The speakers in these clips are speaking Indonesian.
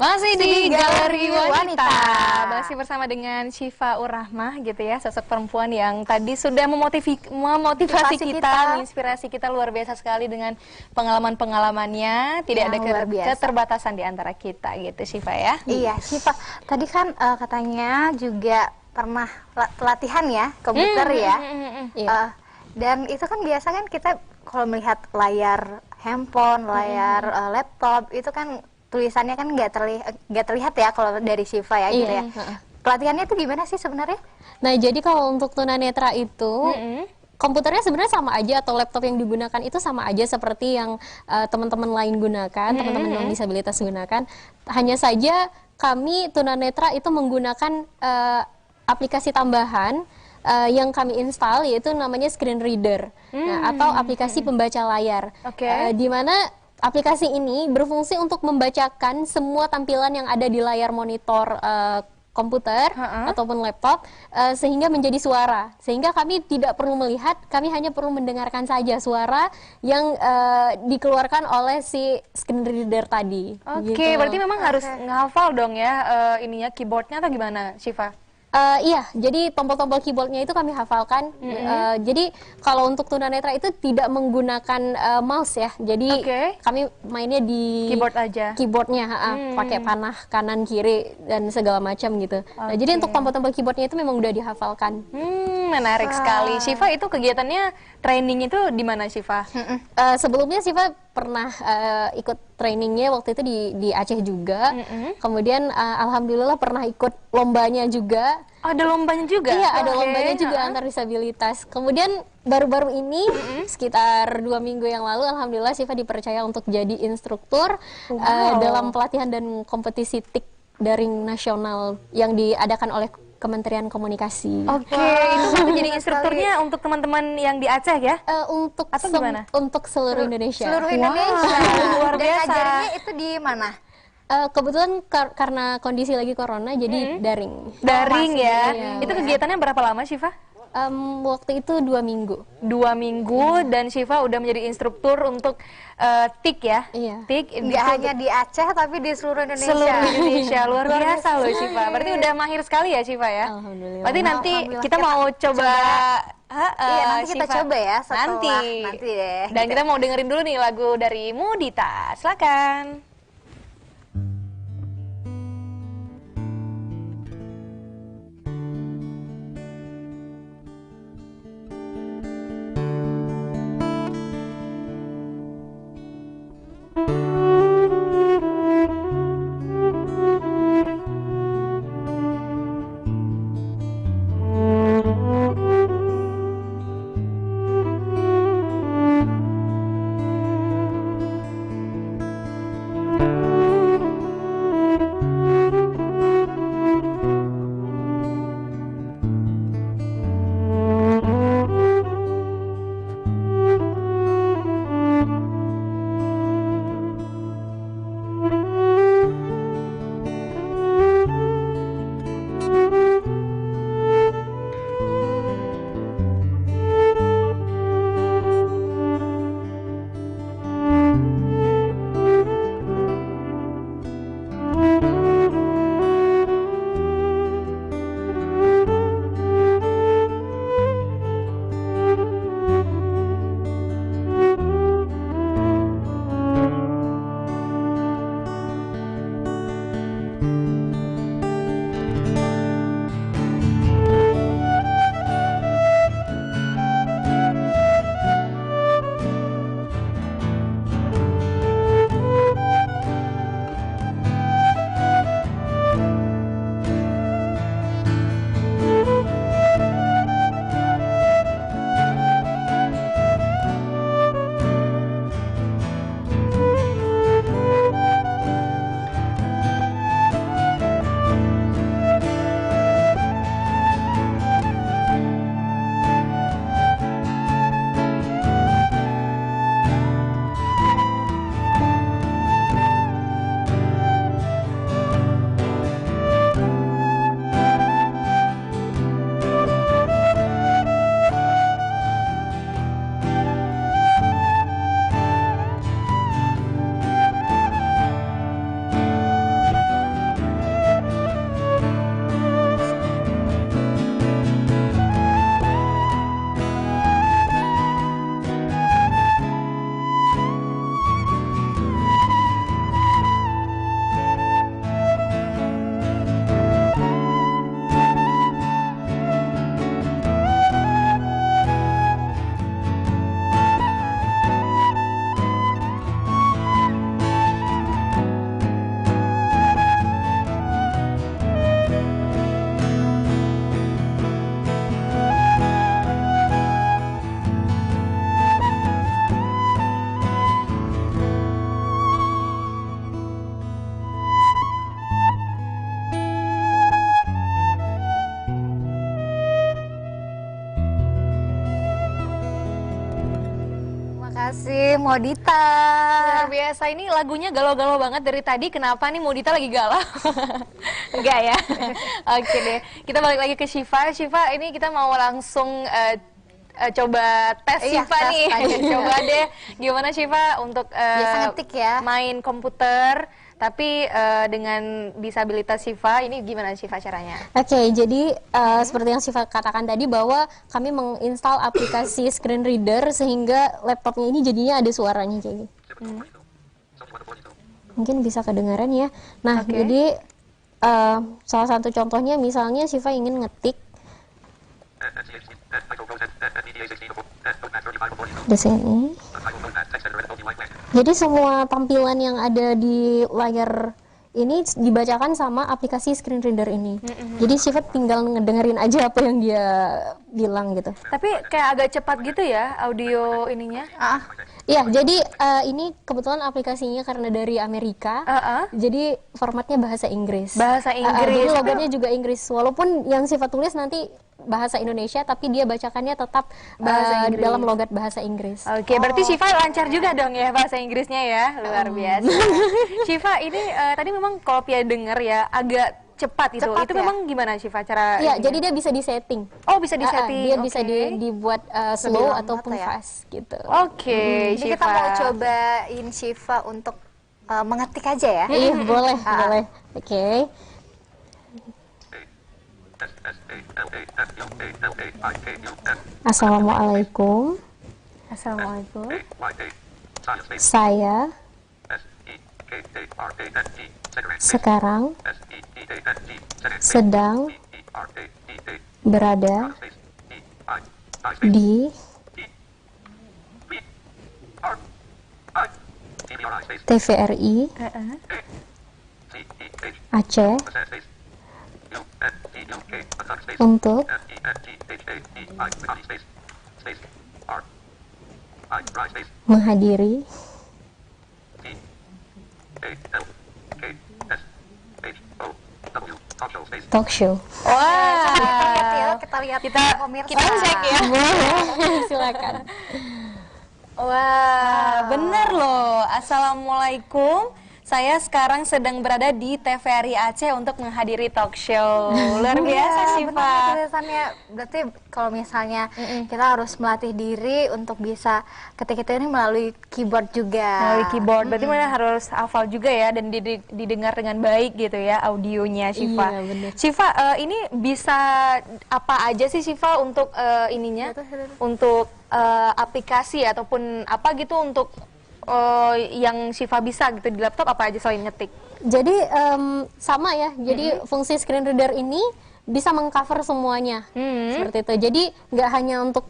Masih di Galeri Wanita. Masih bersama dengan Syifa Ur-Rahmah gitu ya, sosok perempuan yang tadi sudah memotivasi kita, menginspirasi kita luar biasa sekali dengan pengalaman-pengalamannya. Tidak ada keterbatasan di antara kita gitu, Syifa ya. Iya, Syifa. Tadi kan katanya juga pernah pelatihan ya, komputer ya. Dan itu kan biasa kan kita kalau melihat layar handphone, layar laptop itu kan tulisannya kan nggak terlihat ya kalau dari Syifa ya gitu ya. Pelatihannya itu gimana sih sebenarnya? Nah, jadi kalau untuk tunanetra itu komputernya sebenarnya sama aja atau laptop yang digunakan itu sama aja seperti yang teman-teman lain gunakan, teman-teman non disabilitas gunakan. Hanya saja kami tunanetra itu menggunakan aplikasi tambahan yang kami install, yaitu namanya screen reader, atau aplikasi pembaca layar, di mana aplikasi ini berfungsi untuk membacakan semua tampilan yang ada di layar monitor komputer ataupun laptop, sehingga menjadi suara. Sehingga kami tidak perlu melihat, kami hanya perlu mendengarkan saja suara yang dikeluarkan oleh si screen reader tadi. Oke, berarti memang harus ngehafal dong ya ininya, keyboardnya atau gimana, Syifa? Iya, jadi tombol-tombol keyboardnya itu kami hafalkan. Jadi kalau untuk tunanetra itu tidak menggunakan mouse ya. Jadi kami mainnya di keyboard aja. Keyboardnya, pakai panah kanan kiri dan segala macam gitu. Nah, jadi untuk tombol-tombol keyboardnya itu memang udah dihafalkan. Menarik sekali. Syifa, itu kegiatannya training itu di mana, Syifa? Sebelumnya Syifa pernah ikut trainingnya waktu itu di Aceh juga. Kemudian alhamdulillah pernah ikut lombanya juga. Oh, ada lombanya juga? Iya, ada lombanya juga antar disabilitas. Kemudian baru-baru ini sekitar 2 minggu yang lalu alhamdulillah Syifa dipercaya untuk jadi instruktur dalam pelatihan dan kompetisi TIK daring nasional yang diadakan oleh Kementerian Komunikasi. Itu berarti jadi instrukturnya untuk teman-teman yang di Aceh ya? Untuk atau gimana? Untuk seluruh Indonesia. Seluruh Indonesia. Luar biasa. Dan ajarannya itu di mana? Kebetulan karena kondisi lagi corona jadi daring. Daring ya. Iya. Itu kegiatannya berapa lama, Syifa? Waktu itu 2 minggu. 2 minggu dan Syifa udah menjadi instruktur untuk TIK ya? Iya. TIK nggak hanya di Aceh tapi di seluruh Indonesia. Seluruh Indonesia, luar biasa loh Syifa. Berarti udah mahir sekali ya Syifa ya? Alhamdulillah. Berarti nanti kita mau coba iya, nanti kita coba ya setelah nanti deh. Dan kita mau dengerin dulu nih lagu dari Mudita. Silakan. kasih Modita. Luar biasa, ini lagunya galau-galau banget dari tadi. Kenapa nih Modita lagi galau? Enggak ya? Oke deh, kita balik lagi ke Syifa. Syifa, ini kita mau langsung coba tes Syifa nih. Coba deh, gimana Syifa untuk biasa ngetik ya, main komputer tapi dengan disabilitas Syifa, ini gimana Syifa caranya? Oke, jadi seperti yang Syifa katakan tadi bahwa kami menginstal aplikasi screen reader sehingga laptopnya ini jadinya ada suaranya kayak gitu. Mungkin bisa kedengaran ya. Nah, jadi salah satu contohnya misalnya Syifa ingin ngetik di sini. Jadi semua tampilan yang ada di layar ini dibacakan sama aplikasi screen reader ini. Jadi Syifa tinggal ngedengerin aja apa yang dia bilang gitu. Tapi kayak agak cepat gitu ya audio ininya. Iya, jadi ini kebetulan aplikasinya karena dari Amerika. Jadi formatnya bahasa Inggris. Bahasa Inggris. Jadi logatnya juga Inggris. Walaupun yang Syifa tulis nanti bahasa Indonesia, tapi dia bacakannya tetap dalam logat bahasa Inggris. Oke, berarti Syifa lancar juga dong ya bahasa Inggrisnya ya, luar biasa. Syifa, ini tadi memang kalau Pia denger ya agak cepat itu. Itu memang gimana Syifa cara? Iya, jadi dia bisa disetting. Oh, bisa disetting. Dia bisa dibuat slow ataupun fast gitu. Oke, Syifa. Ini kita mau cobain Syifa untuk mengetik aja ya. Iya, boleh, boleh. Oke. Assalamualaikum. Assalamualaikum. Saya sekarang sedang berada di TVRI Aceh untuk menghadiri talk show. Wah, kita lihat kita cek ya. Silakan. Wah, bener loh. Assalamualaikum. Saya sekarang sedang berada di TVRI Aceh untuk menghadiri talk show. Luar biasa Syifa. Tulisannya berarti kalau misalnya kita harus melatih diri untuk bisa ketik itu ini melalui keyboard juga. Melalui keyboard, berarti mana harus hafal juga ya dan didengar dengan baik gitu ya audionya Syifa. Iya, bener. Syifa, ini bisa apa aja sih Syifa untuk ininya? Untuk aplikasi ataupun apa gitu untuk yang Syifa bisa gitu di laptop apa aja selain ngetik? Jadi sama ya. Jadi fungsi screen reader ini bisa mengcover semuanya seperti itu. Jadi nggak hanya untuk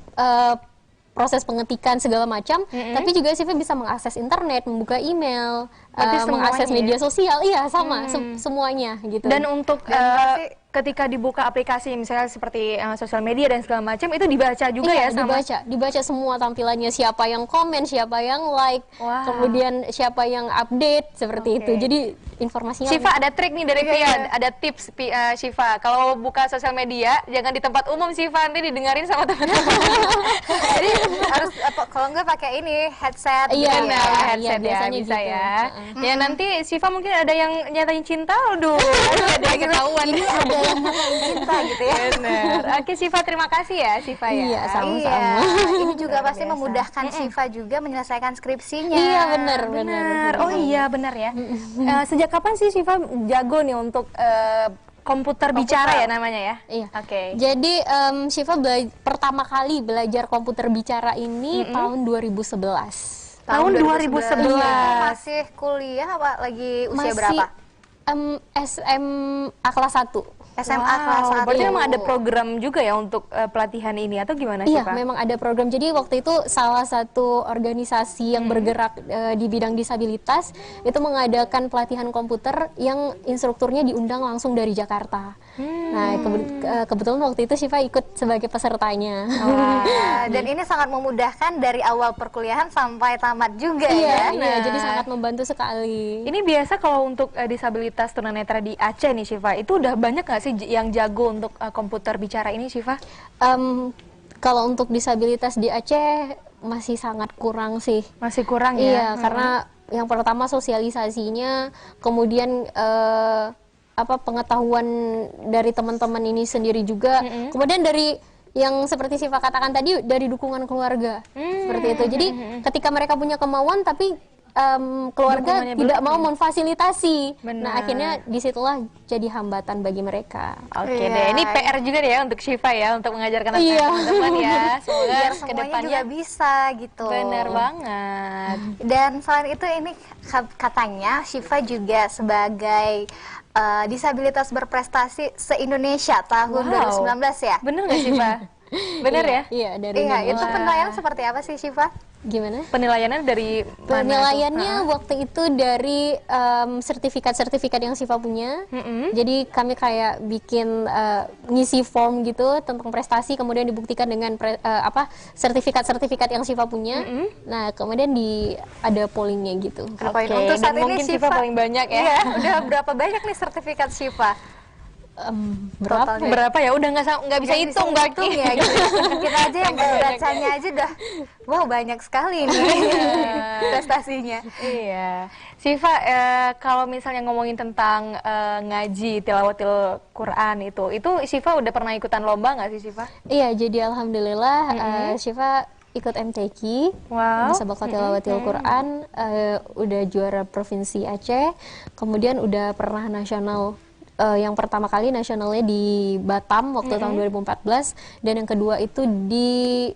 proses pengetikan segala macam, tapi juga Syifa bisa mengakses internet, membuka email, mengakses media sosial. Iya sama semuanya gitu. Dan untuk ketika dibuka aplikasi misalnya seperti sosial media dan segala macam itu dibaca juga ya sama? dibaca semua tampilannya, siapa yang komen, siapa yang like, kemudian siapa yang update seperti itu. Jadi informasinya Syifa ada trik nih dari Pia, ada tips Syifa. Kalau buka sosial media jangan di tempat umum Syifa, nanti didengarin sama teman-teman. Jadi harus kalau enggak pakai ini headset. Iya, iya, headset ya biasanya bisa gitu. ya. Ya nanti Syifa mungkin ada yang nyatain cinta, aduh, ada yang ketahuan. Ini ada yang nyatain cinta gitu ya. Bener. Oke Syifa, terima kasih ya Syifa ya. Iya, sama-sama. Ini juga pasti memudahkan Syifa juga menyelesaikan skripsinya. Iya benar. Oh iya benar ya. Sejak kapan sih Syifa jago nih untuk komputer bicara ya namanya ya? Iya. Oke. Jadi Syifa pertama kali belajar komputer bicara ini tahun 2011. Tahun 2011. Masih kuliah apa lagi usia Masih berapa? SMA kelas 1. SMA kelas 1. Berarti memang ada program juga ya untuk pelatihan ini atau gimana Iya, Syifa? memang ada program. Jadi waktu itu salah satu organisasi yang bergerak di bidang disabilitas itu mengadakan pelatihan komputer yang instrukturnya diundang langsung dari Jakarta. Nah, kebetulan waktu itu Syifa ikut sebagai pesertanya. Dan ini sangat memudahkan dari awal perkuliahan sampai tamat juga ya. Iya, jadi sangat membantu sekali. Ini biasa kalau untuk disabilitas tunanetra di Aceh nih Syifa, itu udah banyak nggak sih yang jago untuk komputer bicara ini Syifa? Kalau untuk disabilitas di Aceh masih sangat kurang sih. Masih kurang ya? Iya, karena yang pertama sosialisasinya, kemudian pengetahuan dari teman-teman ini sendiri juga, kemudian dari yang seperti Syifa katakan tadi, dari dukungan keluarga, seperti itu. Jadi ketika mereka punya kemauan tapi keluarga Dukungannya tidak belum, mau memfasilitasi. Benar. Nah, akhirnya disitulah jadi hambatan bagi mereka. Oke Iya. deh, ini PR juga deh ya untuk Syifa ya, untuk mengajarkan anak Iya. teman-teman ya. Semoga Biar semuanya kedepannya juga bisa gitu. benar banget. Dan selain itu ini katanya Syifa juga sebagai disabilitas berprestasi se-Indonesia tahun Wow. 2019 ya? Bener nggak Syifa? Bener ya? Iya, dari Iya, Indonesia. itu penilaian seperti apa sih Syifa? Gimana? Penilaiannya dari mana tuh? Penilaiannya waktu itu dari sertifikat-sertifikat yang Syifa punya. Jadi kami kayak bikin ngisi form gitu tentang prestasi, kemudian dibuktikan dengan sertifikat-sertifikat yang Syifa punya. Nah, kemudian ada pollingnya gitu. Berapa Oke, untuk saat dan ini mungkin Syifa paling banyak ya. Iya, udah berapa banyak nih sertifikat Syifa? Berapa? Totalnya. Berapa ya? Udah nggak bisa hitung Mbak Ki. ya gitu. Kita aja yang baru bacanya aja udah wow banyak sekali nih prestasinya. Iya, Syifa, kalau misalnya ngomongin tentang ngaji tilawatil Quran itu Syifa udah pernah ikutan lomba nggak sih Syifa? Iya, jadi alhamdulillah Syifa ikut MTQ, Wow. Musabaqah Tilawatil Quran, udah juara provinsi Aceh, kemudian udah pernah nasional. Yang pertama kali nasionalnya di Batam waktu tahun 2014, dan yang kedua itu di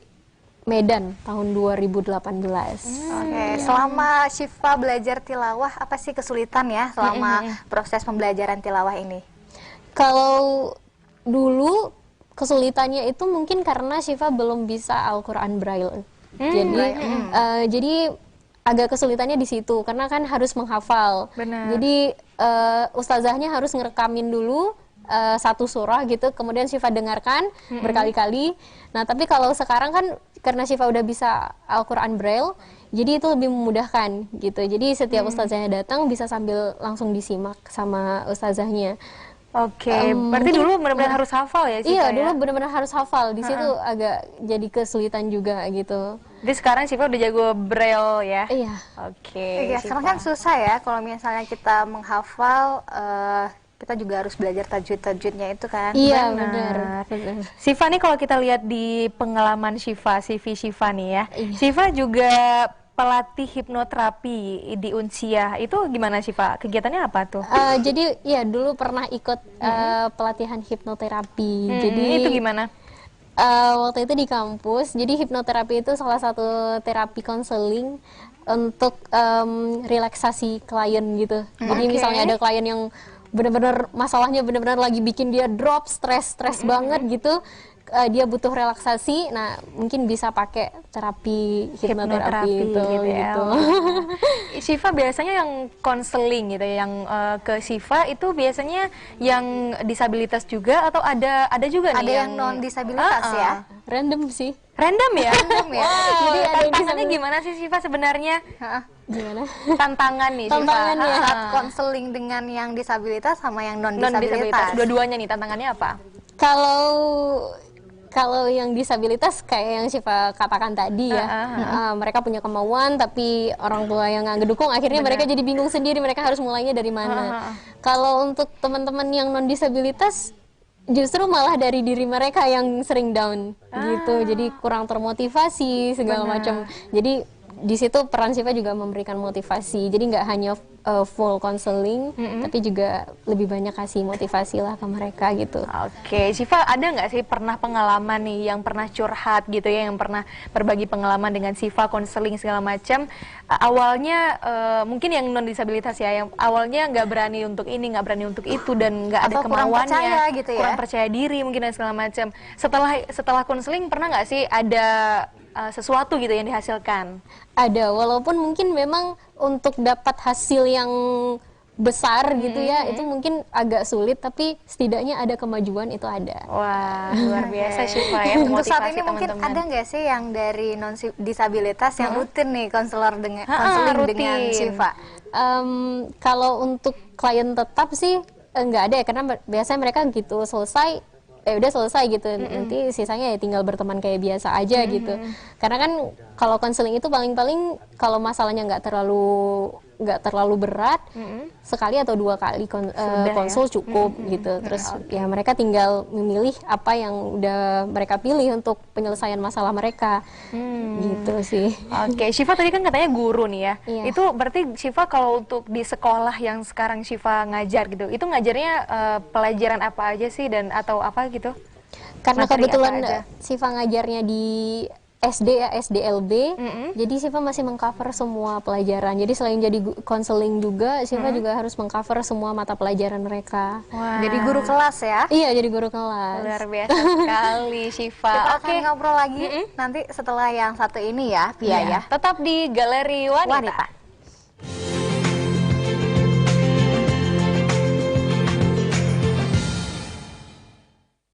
Medan tahun 2018. Oke, selama Syifa belajar tilawah apa sih kesulitan ya selama proses pembelajaran tilawah ini? Kalau dulu kesulitannya itu mungkin karena Syifa belum bisa Al-Quran Braille. Jadi agak kesulitannya di situ karena kan harus menghafal. Benar. Jadi ustazahnya harus ngerekamin dulu satu surah gitu, kemudian Syifa dengarkan berkali-kali. Nah, tapi kalau sekarang kan karena Syifa udah bisa Al-Quran Braille, jadi itu lebih memudahkan gitu. Jadi setiap ustazahnya datang bisa sambil langsung disimak sama ustazahnya. Oke, berarti dulu benar-benar harus hafal ya Syifa? Iya, ya? dulu benar-benar harus hafal. Di situ agak jadi kesulitan juga gitu. Jadi sekarang Syifa udah jago braille ya? Iya. Oke. Iya, sekarang kan susah ya kalau misalnya kita menghafal, kita juga harus belajar tajwid-tajwidnya itu kan. Iya, Benar. benar. Syifa nih kalau kita lihat di pengalaman Syifa, CV Syifa nih ya, Iya. Syifa juga pelatih hipnoterapi di Unsiah. Itu gimana Syifa? Kegiatannya apa tuh? Jadi ya dulu pernah ikut pelatihan hipnoterapi. Jadi Itu gimana? waktu itu di kampus. Jadi hipnoterapi itu salah satu terapi konseling untuk relaksasi klien gitu. Jadi Oke. misalnya ada klien yang benar-benar masalahnya benar-benar lagi bikin dia drop, stres banget gitu. Dia butuh relaksasi, nah mungkin bisa pakai terapi hipnoterapi itu gitu ya. gitu. Syifa biasanya yang konseling gitu ya, yang ke Syifa itu biasanya yang disabilitas juga atau ada juga nih Ada yang non disabilitas ya. Random sih. Random ya? Random ya. Wow, Jadi ada yang tantangannya disabilitas. gimana sih Syifa sebenarnya? Heeh. Gimana? Tantangan nih Syifa. Tantangannya. Saat konseling dengan yang disabilitas sama yang non Non disabilitas. disabilitas. Dua-duanya nih tantangannya apa? Kalau yang disabilitas kayak yang Syifa katakan tadi ya, mereka punya kemauan tapi orang tua yang nggak ngedukung, akhirnya mereka jadi bingung sendiri, mereka harus mulainya dari mana. Kalau untuk teman-teman yang non disabilitas, justru malah dari diri mereka yang sering down gitu, jadi kurang termotivasi segala macam. Jadi di situ peran Syifa juga memberikan motivasi, jadi nggak hanya full counseling, tapi juga lebih banyak kasih motivasi lah ke mereka gitu. Oke, Syifa ada nggak sih pernah pengalaman nih yang pernah curhat gitu ya, yang pernah berbagi pengalaman dengan Syifa, konseling segala macam. Awalnya mungkin yang non disabilitas ya, yang awalnya nggak berani untuk ini, nggak berani untuk itu, dan nggak ada Atau kurang kemauannya, percaya gitu ya? kurang percaya diri mungkin dan segala macam. Setelah konseling pernah nggak sih ada sesuatu gitu yang dihasilkan? Ada, walaupun mungkin memang untuk dapat hasil yang besar gitu ya, itu mungkin agak sulit, tapi setidaknya ada kemajuan, itu ada. Wah, luar biasa Syifa ya, Untuk saat memotivasi ini mungkin teman-teman. ada nggak sih yang dari non disabilitas yang rutin nih konselor dengan rutin. dengan Syifa? Kalau untuk klien tetap sih nggak ada ya, karena biasanya mereka gitu selesai udah selesai gitu, nanti sisanya ya tinggal berteman kayak biasa aja gitu. Karena kan kalau konseling itu paling-paling kalau masalahnya nggak terlalu berat, sekali atau 2 kali konsul cukup gitu. Terus ya mereka tinggal memilih apa yang udah mereka pilih untuk penyelesaian masalah mereka, gitu sih. Oke, Syifa tadi kan katanya guru nih ya. Iya. Itu berarti Syifa kalau untuk di sekolah yang sekarang Syifa ngajar gitu, itu ngajarnya pelajaran apa aja sih dan atau apa gitu? Karena Materi kebetulan apa aja? Syifa ngajarnya di SD ya, SDLB, jadi Syifa masih mengcover semua pelajaran. Jadi selain jadi konseling juga, Syifa juga harus mengcover semua mata pelajaran mereka. Wah. Jadi guru kelas ya. Iya, jadi guru kelas. Luar biasa sekali Syifa. Kita Oke, akan ngobrol lagi nanti setelah yang satu ini ya, Pia ya. tetap di Galeri Wanita. Wanita.